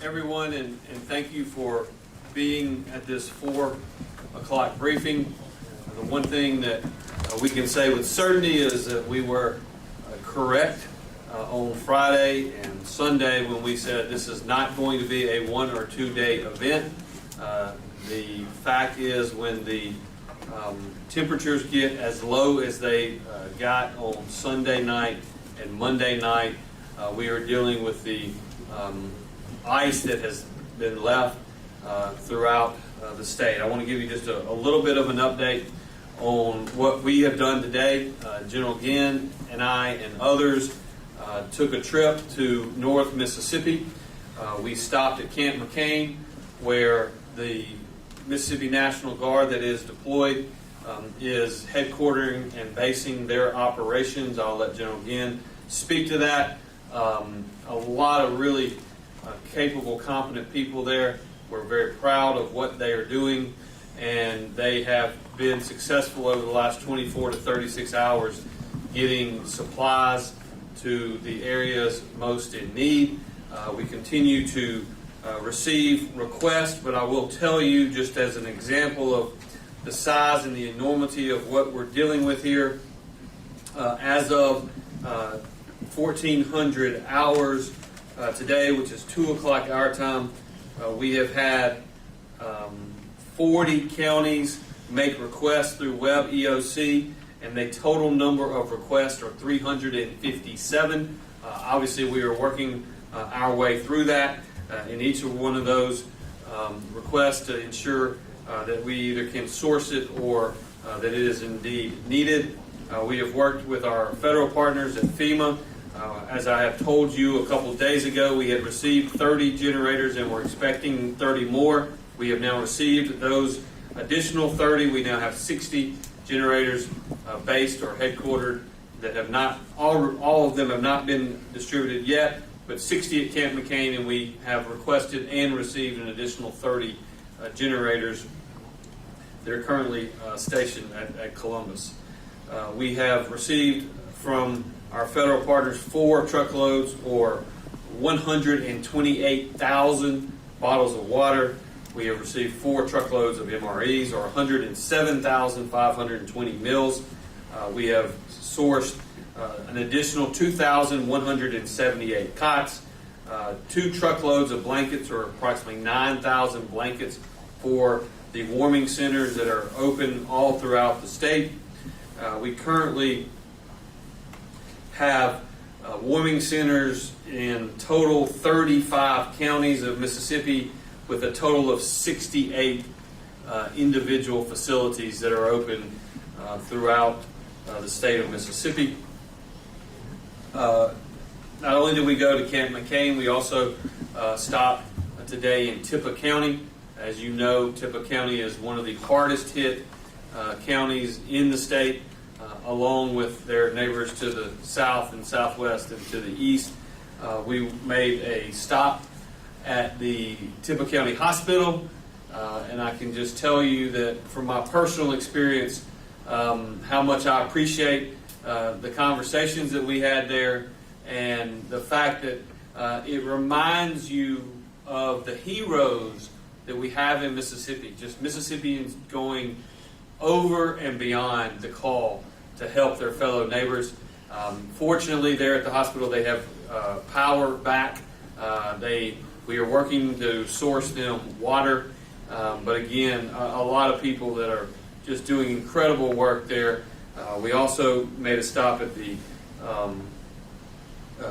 everyone, and thank you for being at this 4 o'clock briefing. The one thing that we can say with certainty is that we were correct on Friday and Sunday when we said this is not going to be a 1 or 2 day event. The fact is, when the temperatures get as low as they got on Sunday night and Monday night, we are dealing with the ice that has been left throughout the state. I want to give you just a little bit of an update on what we have done today. General Ginn and I and others took a trip to North Mississippi. We stopped at Camp McCain, where the Mississippi National Guard that is deployed is headquartering and basing their operations. I'll let General Ginn speak to that. A lot of really capable, competent people there. We're very proud of what they are doing, and they have been successful over the last 24 to 36 hours getting supplies to the areas most in need. We continue to receive requests, but I will tell you, just as an example of the size and the enormity of what we're dealing with here, as of 1400 hours today, which is 2 o'clock our time, we have had 40 counties make requests through Web EOC, and the total number of requests are 357. Obviously, we are working our way through that in each of one of those requests to ensure that we either can source it or that it is indeed needed. We have worked with our federal partners at FEMA. As I have told you a couple of days ago, we had received 30 generators and we're expecting 30 more. We have now received those additional 30. We now have 60 generators based or headquartered that have not, all of them have not been distributed yet, but 60 at Camp McCain, and we have requested and received an additional 30 generators that are currently stationed at Columbus. We have received from our federal partners 4 truckloads or 128,000 bottles of water. We have received 4 truckloads of MREs or 107,520 meals. We have sourced an additional 2,178 cots, 2 truckloads of blankets or approximately 9,000 blankets for the warming centers that are open all throughout the state. We currently have warming centers in total 35 counties of Mississippi, with a total of 68 individual facilities that are open throughout the state of Mississippi. Not only did we go to Camp McCain, we also stopped today in Tippah County. As you know, Tippah County is one of the hardest hit counties in the state, along with their neighbors to the south and southwest and to the east. We made a stop at the Tippah County Hospital, and I can just tell you that from my personal experience, how much I appreciate the conversations that we had there, and the fact that it reminds you of the heroes that we have in Mississippi, just Mississippians going over and beyond the call to help their fellow neighbors. Fortunately, there at the hospital, they have power back. We are working to source them water, but again, a lot of people that are just doing incredible work there. We also made a stop at the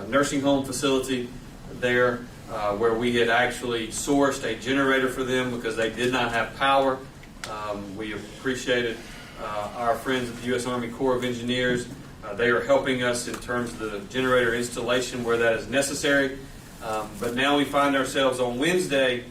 nursing home facility there, where we had actually sourced a generator for them because they did not have power. We appreciated our friends at the U.S. Army Corps of Engineers. They are helping us in terms of the generator installation where that is necessary. But now we find ourselves on Wednesday,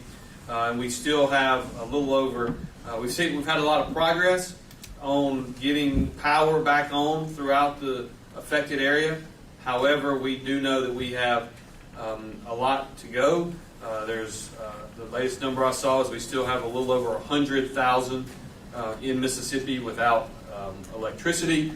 and we still have a little over, we've had a lot of progress on getting power back on throughout the affected area. However, we do know that we have a lot to go. There's the latest number I saw is we still have a little over 100,000 in Mississippi without electricity.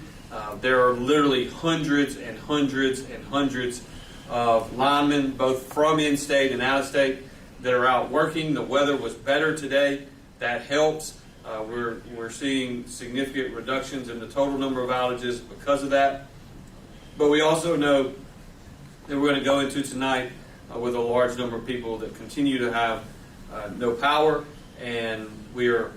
There are literally hundreds and hundreds and hundreds of linemen, both from in-state and out-of-state, that are out working. The weather was better today. That helps. We're seeing significant reductions in the total number of outages because of that. But we also know that we're going to go into tonight with a large number of people that continue to have no power, and we are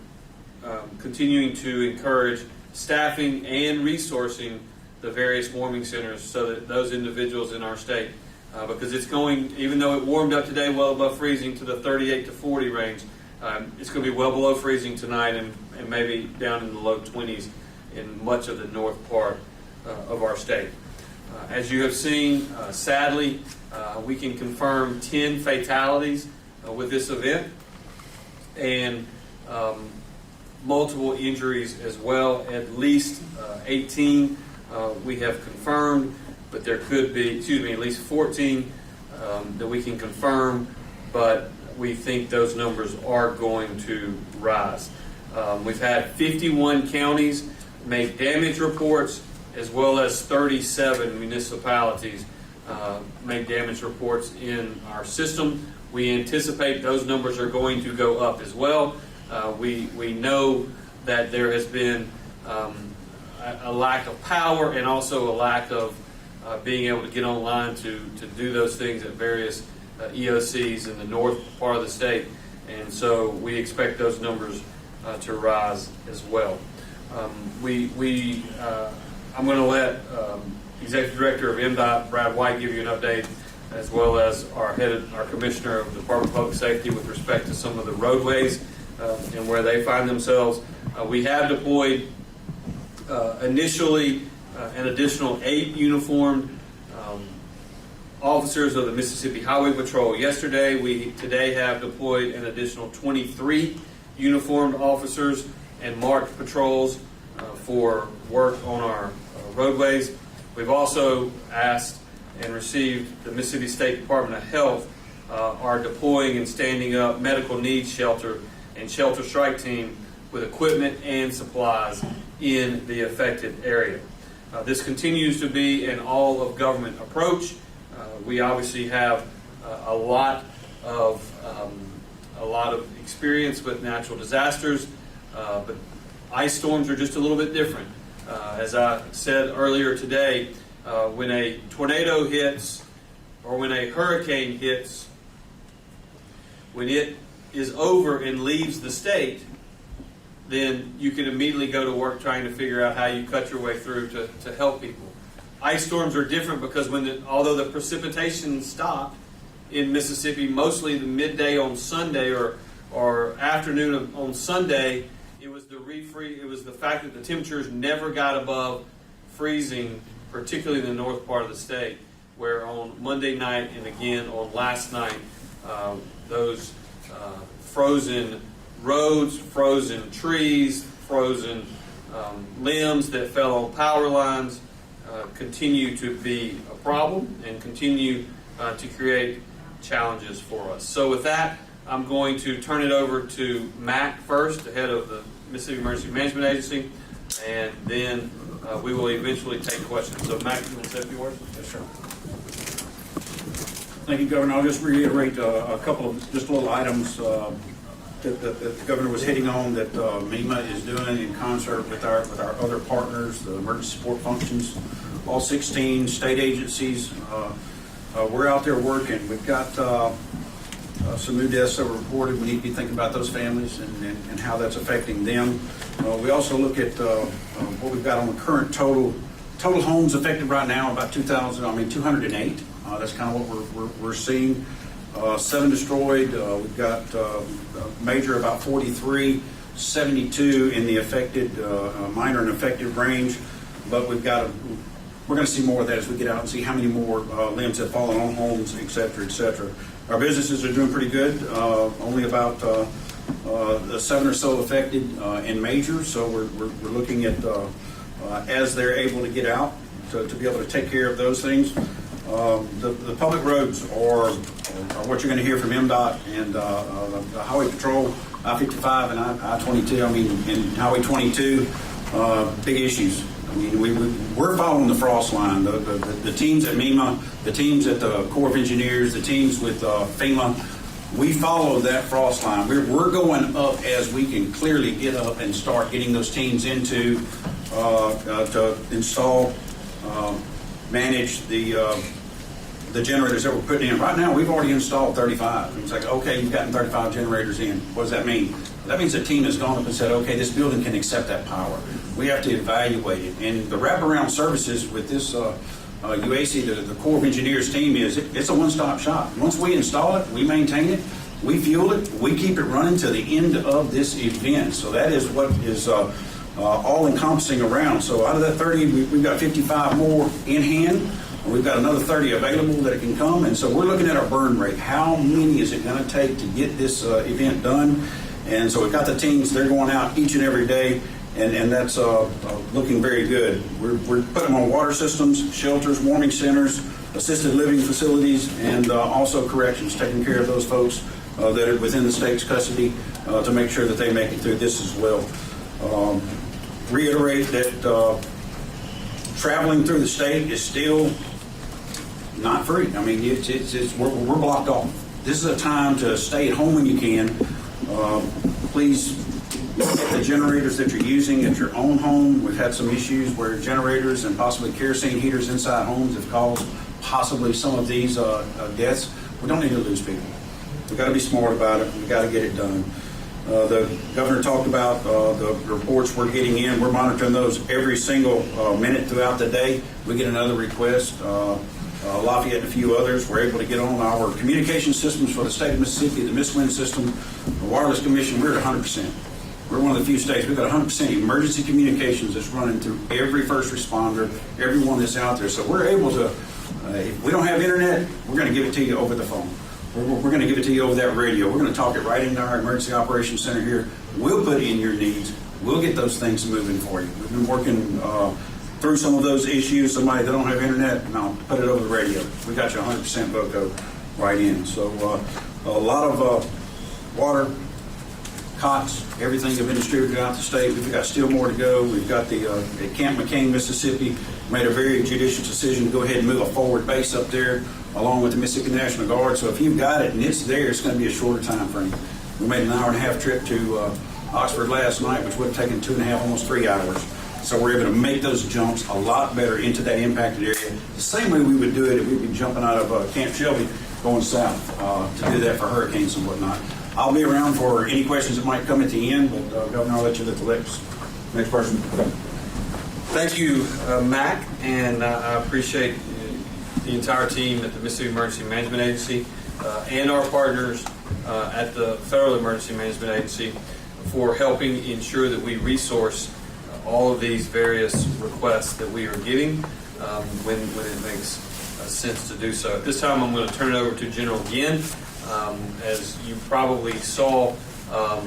continuing to encourage staffing and resourcing the various warming centers so that those individuals in our state, because it's going, even though it warmed up today well above freezing to the 38 to 40 range, it's going to be well below freezing tonight and maybe down in the low 20s in much of the north part of our state. As you have seen, sadly, we can confirm 10 fatalities with this event, and multiple injuries as well, at least 18 we have confirmed, but there could be, at least 14 that we can confirm, but we think those numbers are going to rise. We've had 51 counties make damage reports, as well as 37 municipalities make damage reports in our system. We anticipate those numbers are going to go up as well. We know that there has been a lack of power and also a lack of being able to get online to do those things at various EOCs in the north part of the state, and so we expect those numbers to rise as well. I'm going to let Executive Director of MDOT, Brad White, give you an update, as well as our Commissioner of the Department of Public Safety with respect to some of the roadways and where they find themselves. We have deployed initially an additional 8 uniformed officers of the Mississippi Highway Patrol yesterday. We today have deployed an additional 23 uniformed officers and marked patrols for work on our roadways. We've also asked and received the Mississippi State Department of Health are deploying and standing up medical needs shelter and shelter strike team with equipment and supplies in the affected area. This continues to be an all of government approach. We obviously have a lot of experience with natural disasters, but ice storms are just a little bit different. As I said earlier today, when a tornado hits or when a hurricane hits, when it is over and leaves the state, then you can immediately go to work trying to figure out how you cut your way through to help people. Ice storms are different because although the precipitation stopped in Mississippi mostly the midday on Sunday or afternoon on Sunday, it was the fact that the temperatures never got above freezing, particularly in the north part of the state, where on Monday night and again on last night, those frozen roads, frozen trees, frozen limbs that fell on power lines continue to be a problem and continue to create challenges for us. So with that, I'm going to turn it over to Mac first, the head of the Mississippi Emergency Management Agency, and then we will eventually take questions. So Mac, you want to say a few words? Yes, sir. Thank you, Governor. I'll just reiterate a couple of just little items that the Governor was hitting on that MEMA is doing in concert with our other partners, the emergency support functions, all 16 state agencies. We're out there working. We've got some new deaths that were reported. We need to be thinking about those families and how that's affecting them. We also look at what we've got on the current total homes affected right now, about 208. That's kind of what we're seeing. 7 destroyed. We've got major about 43, 72 in the affected, minor and affected range. But we're going to see more of that as we get out and see how many more limbs have fallen on homes, et cetera, et cetera. Our businesses are doing pretty good. Only about 7 or so affected in major. So we're looking at as they're able to get out to be able to take care of those things. The public roads are what you're going to hear from MDOT and the Highway Patrol, I-55 and I-22, and Highway 22, big issues. We're following the frost line. The teams at MEMA, the teams at the Corps of Engineers, the teams with FEMA, we follow that frost line. We're going up as we can clearly get up and start getting those teams into to install, manage the generators that we're putting in. Right now, we've already installed 35. It's like, okay, you've gotten 35 generators in. What does that mean? That means the team has gone up and said, okay, this building can accept that power. We have to evaluate it. And the wraparound services with this UAC, the Corps of Engineers team, it's a one-stop shop. Once we install it, we maintain it, we fuel it, we keep it running to the end of this event. So that is what is all-encompassing around. So out of that 30, we've got 55 more in hand. We've got another 30 available that can come. And so we're looking at our burn rate. How many is it going to take to get this event done? And so we've got the teams, they're going out each and every day. And that's looking very good. We're putting them on water systems, shelters, warming centers, assisted living facilities, and also corrections, taking care of those folks that are within the state's custody to make sure that they make it through this as well. Reiterate that traveling through the state is still not free. I mean, we're blocked off. This is a time to stay at home when you can. Please look at the generators that you're using at your own home. We've had some issues where generators and possibly kerosene heaters inside homes have caused possibly some of these deaths. We don't need to lose people. We've got to be smart about it. We've got to get it done. The governor talked about the reports we're getting in. We're monitoring those every single minute throughout the day. We get another request. Lafayette and a few others were able to get on our communication systems for the state of Mississippi, the MissWin system, the Wireless Commission. We're at 100%. We're one of the few states. We've got 100% emergency communications that's running through every first responder, everyone that's out there. So we're able to, if we don't have internet, we're going to give it to you over the phone. We're going to give it to you over that radio. We're going to talk it right into our emergency operations center here. We'll put in your needs. We'll get those things moving for you. We've been working through some of those issues. Somebody that don't have internet, no, put it over the radio. We got you 100% VOCO right in. So a lot of water, cots, everything have been distributed out the state. We've got still more to go. We've got the at Camp McCain, Mississippi, made a very judicious decision to go ahead and move a forward base up there along with the Mississippi National Guard. So if you've got it and it's there, it's going to be a shorter time frame. We made an hour-and-a-half trip to Oxford last night, which would have taken 2.5, almost 3 hours. So we're able to make those jumps a lot better into that impacted area. The same way we would do it if we'd be jumping out of Camp Shelby going south to do that for hurricanes and whatnot. I'll be around for any questions that might come at the end, but Governor, I'll let you lift the lips. Next person. Thank you, Mac, and I appreciate the entire team at the Mississippi Emergency Management Agency and our partners at the Federal Emergency Management Agency for helping ensure that we resource all of these various requests that we are getting when it makes sense to do so. At this time, I'm going to turn it over to General Ginn. As you probably saw, a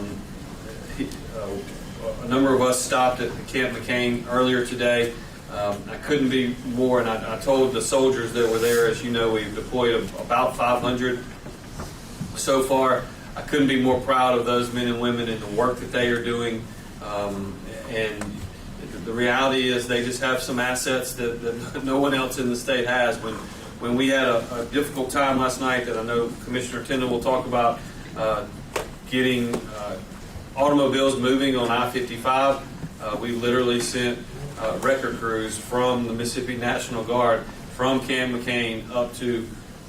number of us stopped at Camp McCain earlier today. I couldn't be more, and I told the soldiers that were there, as you know, we've deployed about 500 so far. I couldn't be more proud of those men and women and the work that they are doing. And the reality is they just have some assets that no one else in the state has. When we had a difficult time last night that I know Commissioner Tindall will talk about, getting automobiles moving on I-55, we literally sent wrecker crews from the Mississippi National Guard from Camp McCain up to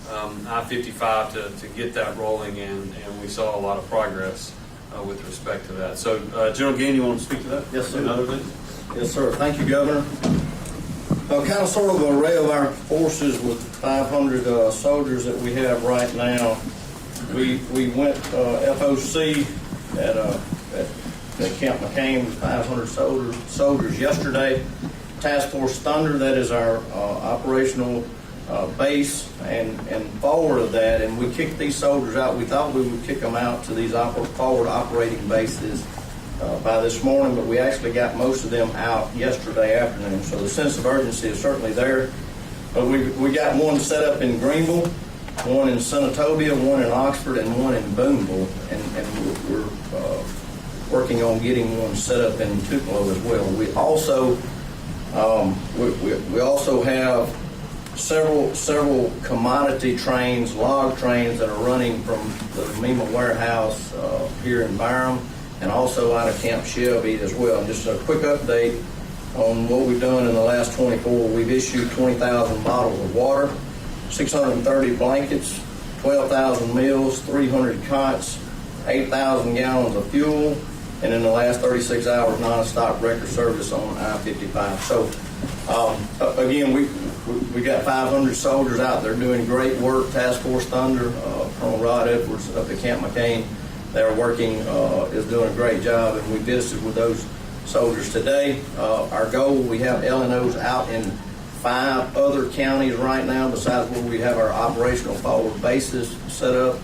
I-55 to get that rolling, and we saw a lot of progress with respect to that. So, General Ginn, you want to speak to that? Yes, sir. Another thing? Yes, sir. Thank you, Governor. Kind of sort of an array of our forces with 500 soldiers that we have right now. We went FOC at Camp McCain with 500 soldiers yesterday. Task Force Thunder, that is our operational base, and forward of that, and we kicked these soldiers out. We thought we would kick them out to these forward operating bases by this morning, but we actually got most of them out yesterday afternoon. So the sense of urgency is certainly there. But we got one set up in Greenville, one in Senatobia, one in Oxford, and one in Boonville, and we're working on getting one set up in Tupelo as well. We also we also have several commodity trains, log trains that are running from the MEMA warehouse here in Byram and also out of Camp Shelby as well. And just a quick update on what we've done in the last 24. We've issued 20,000 bottles of water, 630 blankets, 12,000 meals, 300 cots, 8,000 gallons of fuel, and in the last 36 hours, non-stop record service on I-55. So, again, we got 500 soldiers out there doing great work. Task Force Thunder, Colonel Rod Edwards up at Camp McCain, they're working, is doing a great job, and we visited with those soldiers today. Our goal, we have LNOs out in 5 other counties right now, besides where we have our operational forward bases set up.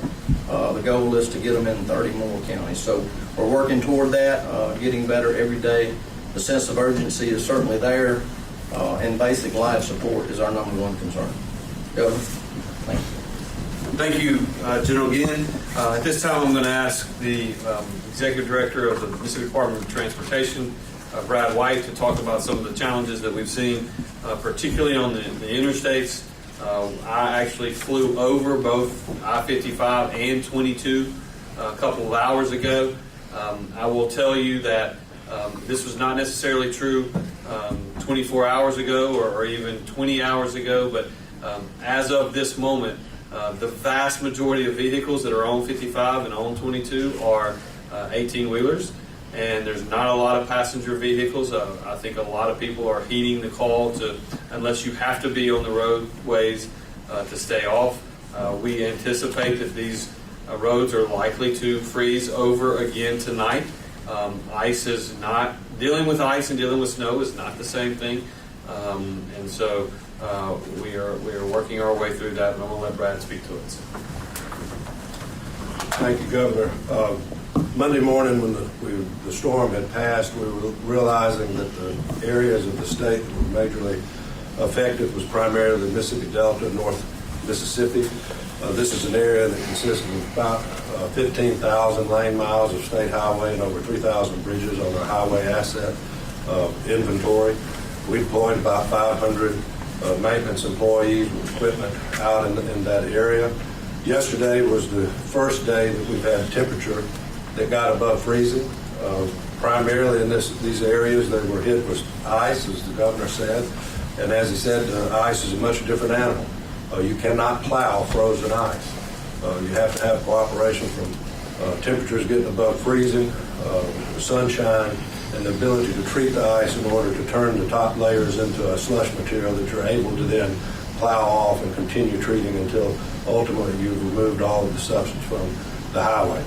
The goal is to get them in 30 more counties. So we're working toward that, getting better every day. The sense of urgency is certainly there, and basic life support is our #1 concern. Governor, thank you. Thank you, General Ginn. At this time, I'm going to ask the Executive Director of the Mississippi Department of Transportation, Brad White, to talk about some of the challenges that we've seen, particularly on the interstates. I actually flew over both I-55 and 22 a couple of hours ago. I will tell you that this was not necessarily true 24 hours ago or even 20 hours ago, but as of this moment, the vast majority of vehicles that are on 55 and on 22 are 18-wheelers, and there's not a lot of passenger vehicles. I think a lot of people are heeding the call to, unless you have to be on the roadways, to stay off. We anticipate that these roads are likely to freeze over again tonight. Ice is not, dealing with ice and dealing with snow is not the same thing, and so we are working our way through that, and I'm going to let Brad speak to it. Thank you, Governor. Monday morning when the storm had passed, we were realizing that the areas of the state that were majorly affected was primarily the Mississippi Delta, North Mississippi. This is an area that consists of about 15,000 lane miles of state highway and over 3,000 bridges on our highway asset inventory. We deployed about 500 maintenance employees with equipment out in that area. Yesterday was the first day that we've had temperature that got above freezing. Primarily in these areas, they were hit with ice, as the governor said. And as he said, ice is a much different animal. You cannot plow frozen ice. You have to have cooperation from temperatures getting above freezing, sunshine, and the ability to treat the ice in order to turn the top layers into a slush material that you're able to then plow off and continue treating until ultimately you've removed all of the substance from the highway.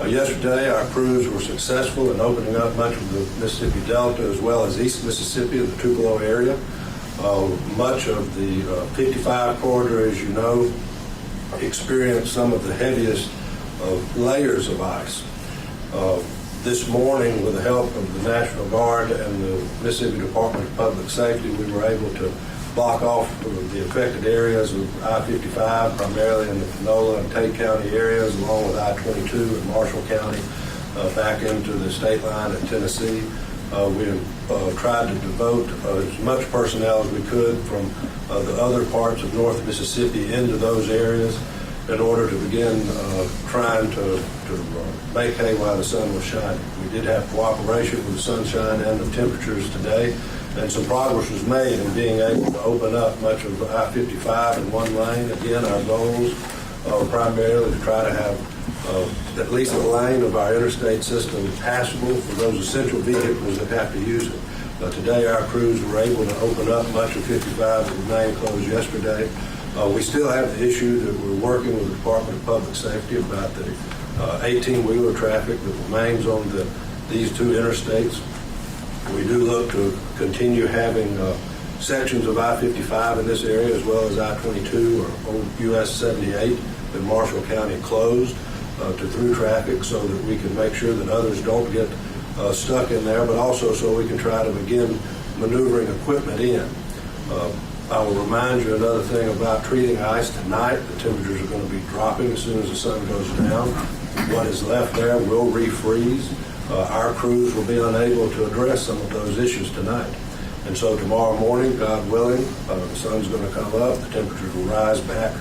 Yesterday, our crews were successful in opening up much of the Mississippi Delta as well as East Mississippi, the Tupelo area. Much of the 55 corridor, as you know, experienced some of the heaviest layers of ice. This morning, with the help of the National Guard and the Mississippi Department of Public Safety, we were able to block off the affected areas of I-55, primarily in the Panola and Tate County areas, along with I-22 in Marshall County, back into the state line in Tennessee. We have tried to devote as much personnel as we could from the other parts of North Mississippi into those areas in order to begin trying to make hay while the sun was shining. We did have cooperation with the sunshine and the temperatures today, and some progress was made in being able to open up much of I-55 in one lane. Again, our goals are primarily to try to have at least a lane of our interstate system passable for those essential vehicles that have to use it. Today, our crews were able to open up much of 55 that remained closed yesterday. We still have the issue that we're working with the Department of Public Safety about the 18-wheeler traffic that remains on these two interstates. We do look to continue having sections of I-55 in this area as well as I-22 or old US 78 in Marshall County closed to through traffic so that we can make sure that others don't get stuck in there, but also so we can try to begin maneuvering equipment in. I will remind you another thing about treating ice tonight. The temperatures are going to be dropping as soon as the sun goes down. What is left there will refreeze. Our crews will be unable to address some of those issues tonight. And so tomorrow morning, God willing, the sun's going to come up, the temperatures will rise back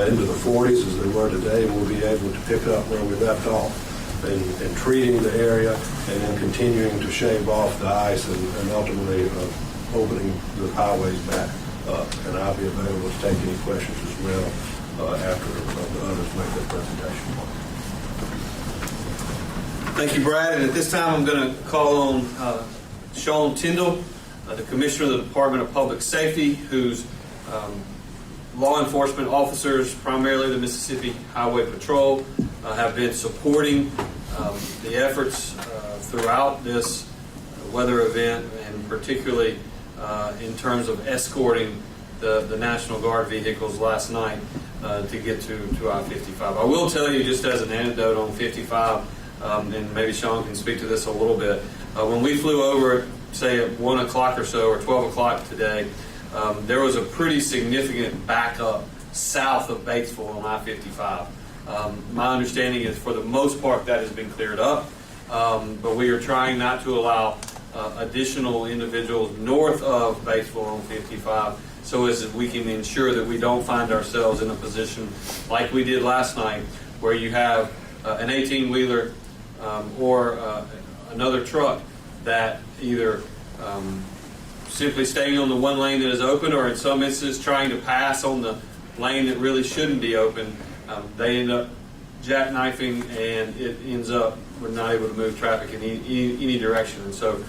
into the 40s as they were today, and we'll be able to pick up where we left off in treating the area and then continuing to shave off the ice and ultimately opening the highways back up. And I'll be available to take any questions as well after the others make their presentation. Thank you, Brad. And at this time, I'm going to call on Sean Tyndall, the Commissioner of the Department of Public Safety, whose law enforcement officers, primarily the Mississippi Highway Patrol, have been supporting the efforts throughout this weather event, and particularly in terms of escorting the National Guard vehicles last night to get to I-55. I will tell you, just as an anecdote on 55, and maybe Sean can speak to this a little bit, when we flew over, say at 1 o'clock or so, or 12 o'clock today, there was a pretty significant backup south of Batesville on I-55. My understanding is, for the most part, that has been cleared up, but we are trying not to allow additional individuals north of Batesville on 55, so as we can ensure that we don't find ourselves in a position like we did last night, where you have an 18-wheeler or another truck that either simply staying on the one lane that is open, or in some instances trying to pass on the lane that really shouldn't be open. They end up jackknifing, and it ends up we're not able to move traffic in any direction. And so